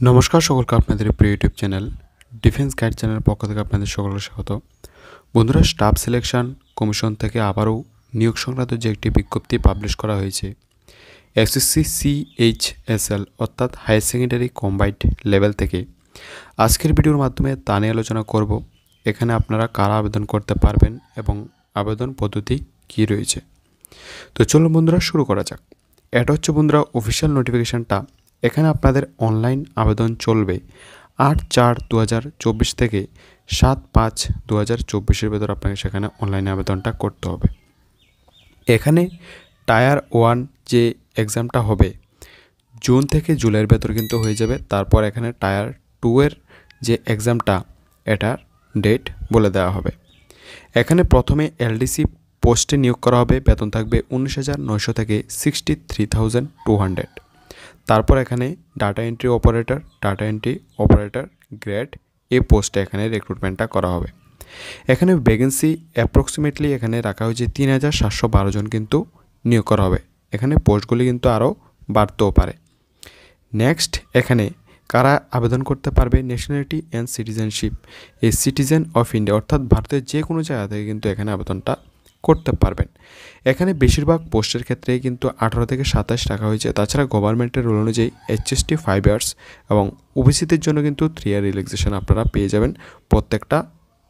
নমস্কার সকলকে আপনাদের প্রিয় ইউটিউব চ্যানেল ডিফেন্স গাইড চ্যানেলের পক্ষ থেকে আপনাদের সকলকে স্বাগত। বন্ধুরা, স্টাফ সিলেকশন কমিশন থেকে আবারও নিয়োগ সংক্রান্ত যে একটি বিজ্ঞপ্তি পাবলিশ করা হয়েছে এসএসসি সিএইচএসএল অর্থাৎ হায়ার সেকেন্ডারি কম্বাইন্ড লেভেল থেকে। আজকের ভিডিওর মাধ্যমে তা নিয়ে আলোচনা করব। এখানে আপনারা কারা আবেদন করতে পারবেন এবং আবেদন পদ্ধতি কী রয়েছে। তো চলুন বন্ধুরা শুরু করা যাক। এটা হচ্ছে বন্ধুরা অফিসিয়াল নোটিফিকেশানটা। এখানে আপনাদের অনলাইন আবেদন চলবে 8/4/2024 থেকে 7/5/2024 ভেতর আপনাকে সেখানে অনলাইনে আবেদনটা করতে হবে। এখানে টায়ার 1 যে এক্সামটা হবে জুন থেকে জুলাইয়ের ভেতর কিন্তু হয়ে যাবে। তারপর এখানে টায়ার 2 এর যে এক্সামটা এটার ডেট বলে দেওয়া হবে। এখানে প্রথমে এলডিসি পোস্টে নিয়োগ করা হবে। বেতন থাকবে 19,900 থেকে 63,200। তারপর এখানে ডাটা এন্ট্রি অপারেটর গ্রেড এই পোস্টে এখানে রিক্রুটমেন্টটা করা হবে। এখানে ভ্যাকেন্সি অ্যাপ্রক্সিমেটলি এখানে রাখা হয়েছে 3,712 জন কিন্তু নিয়োগ করা হবে। এখানে পোস্টগুলি কিন্তু আরও বাড়তেও পারে। নেক্সট এখানে কারা আবেদন করতে পারবে, ন্যাশনালিটি অ্যান্ড সিটিজেনশিপ এই সিটিজেন অফ ইন্ডিয়া অর্থাৎ ভারতের যে কোনো জায়গা থেকে কিন্তু এখানে আবেদনটা করতে পারবেন। এখানে বেশিরভাগ পোস্টের ক্ষেত্রেই কিন্তু 18 থেকে 27 রাখা হয়েছে। তাছাড়া গভর্নমেন্টের রুল অনুযায়ী HST 5 ইয়ার্স এবং ওবিসিদের জন্য কিন্তু 3 ইয়ার রিল্যাক্সেশন আপনারা পেয়ে যাবেন প্রত্যেকটা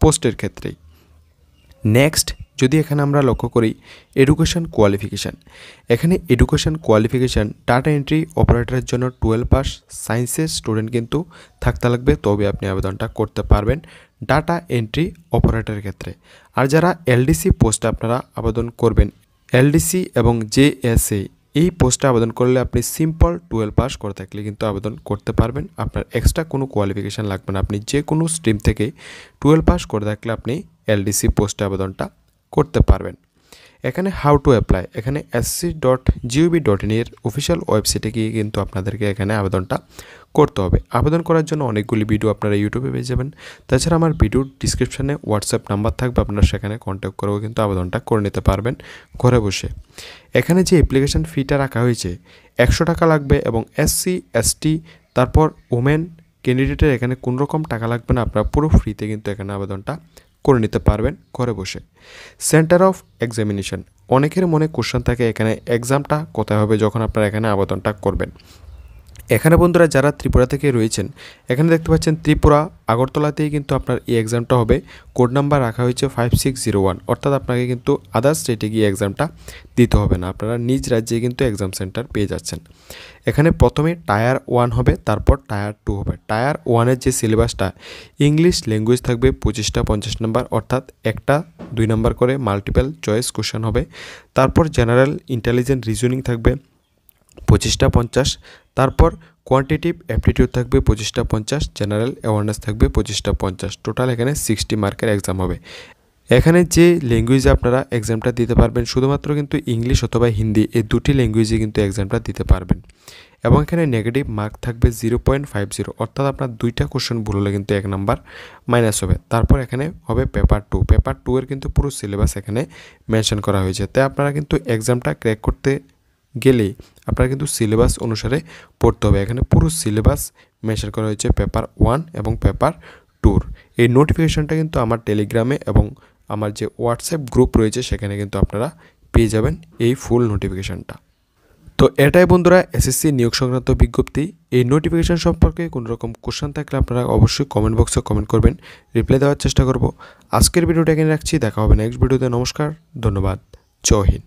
পোস্টের ক্ষেত্রেই। নেক্সট যদি এখানে আমরা লক্ষ্য করি এডুকেশন কোয়ালিফিকেশান, এখানে এডুকেশন কোয়ালিফিকেশান ডাটা এন্ট্রি অপারেটরের জন্য 12 পাস সায়েন্সের স্টুডেন্ট কিন্তু থাকতে লাগবে, তবে আপনি আবেদনটা করতে পারবেন ডাটা এন্ট্রি অপারেটরের ক্ষেত্রে। আর যারা এলডিসি পোস্টে আপনারা আবেদন করবেন, এলডিসি এবং জেএসএ এই পোস্টে আবেদন করলে আপনি সিম্পল 12 পাস করে থাকলে কিন্তু আবেদন করতে পারবেন। আপনার এক্সট্রা কোনো কোয়ালিফিকেশান লাগবে না। আপনি যে কোনো স্ট্রিম থেকে 12 পাস করে থাকলে আপনি এলডিসি পোস্টে আবেদনটা করতে পারবেন। এখানে হাউ টু অ্যাপ্লাই, এখানে sc.gov.in এর অফিসিয়াল ওয়েবসাইটে গিয়ে কিন্তু আপনাদেরকে এখানে আবেদনটা করতে হবে। আবেদন করার জন্য অনেকগুলি ভিডিও আপনারা ইউটিউবে পেয়ে যাবেন। তাছাড়া আমার ভিডিওর ডিসক্রিপশানে হোয়াটসঅ্যাপ নাম্বার থাকবে, আপনারা সেখানে কন্ট্যাক্ট করেও কিন্তু আবেদনটা করে নিতে পারবেন ঘরে বসে। এখানে যে অ্যাপ্লিকেশান ফিটা রাখা হয়েছে 100 টাকা লাগবে এবং SC ST তারপর ওমেন ক্যান্ডিডেটের এখানে কোনো রকম টাকা লাগবে না। আপনারা পুরো ফ্রিতে কিন্তু এখানে আবেদনটা করে নিতে পারবেন ঘরে বসে। সেন্টার অফ এক্সামিনেশন, অনেকের মনে কোশ্চেন থাকে এখানে এক্সামটা কোথায় হবে যখন আপনারা এখানে আবেদনটা করবেন। এখানে বন্ধুরা যারা ত্রিপুরা থেকে রয়েছেন, এখানে দেখতে পাচ্ছেন ত্রিপুরা আগরতলাতেই কিন্তু আপনার এই এক্সামটা হবে। কোড নাম্বার রাখা হয়েছে 5601, অর্থাৎ আপনাকে কিন্তু আদার স্টেটে গিয়ে এক্সামটা দিতে হবে না, আপনারা নিজ রাজ্যে কিন্তু এক্সাম সেন্টার পেয়ে যাচ্ছেন। এখানে প্রথমে টায়ার 1 হবে, তারপর টায়ার 2 হবে। টায়ার 1-এর যে সিলেবাসটা ইংলিশ ল্যাঙ্গুয়েজ থাকবে 25টা 50 নাম্বার, অর্থাৎ একটা 2 নাম্বার করে মাল্টিপল চয়েস কোশ্চেন হবে। তারপর জেনারেল ইন্টেলিজেন্ট রিজনিং থাকবে 25টা 50। তারপর কোয়ান্টিটিভ অ্যাপটিটিউড থাকবে 25টা 50, জেনারেল অ্যাওয়ারনেস থাকবে 25টা 50। টোটাল এখানে 60 মার্কের এক্সাম হবে। এখানে যে ল্যাঙ্গুয়েজে আপনারা এক্সামটা দিতে পারবেন শুধুমাত্র কিন্তু ইংলিশ অথবা হিন্দি, এই দুটি ল্যাঙ্গুয়েজে কিন্তু এক্সামটা দিতে পারবেন। এবং এখানে নেগেটিভ মার্ক থাকবে 0.50, অর্থাৎ আপনার 2টা কোশ্চেন ভুল হলে কিন্তু 1 নাম্বার মাইনাস হবে। তারপর এখানে হবে পেপার 2 এর কিন্তু পুরো সিলেবাস এখানে মেনশন করা হয়েছে। তাই আপনারা কিন্তু এক্সামটা ক্র্যাক করতে গেলে আপনারা কিন্তু সিলেবাস অনুসারে পড়তে হবে। এখানে পুরো সিলেবাস মেনশন করা হয়েছে পেপার 1 এবং পেপার 2। এই নোটিফিকেশনটা কিন্তু আমার টেলিগ্রামে এবং আমার যে হোয়াটসঅ্যাপ গ্রুপ রয়েছে সেখানে কিন্তু আপনারা পেয়ে যাবেন এই ফুল নোটিফিকেশনটা। তো এটাই বন্ধুরা এসএসসি নিয়োগ সংক্রান্ত বিজ্ঞপ্তি। এই নোটিফিকেশন সম্পর্কে কোনো রকম কোশ্চেন থাকলে আপনারা অবশ্যই কমেন্ট বক্সে কমেন্ট করবেন, রিপ্লাই দেওয়ার চেষ্টা করব। আজকের ভিডিওটা এখানে রাখছি, দেখা হবে নেক্সট ভিডিওতে। নমস্কার, ধন্যবাদ, জয় হিন্দ।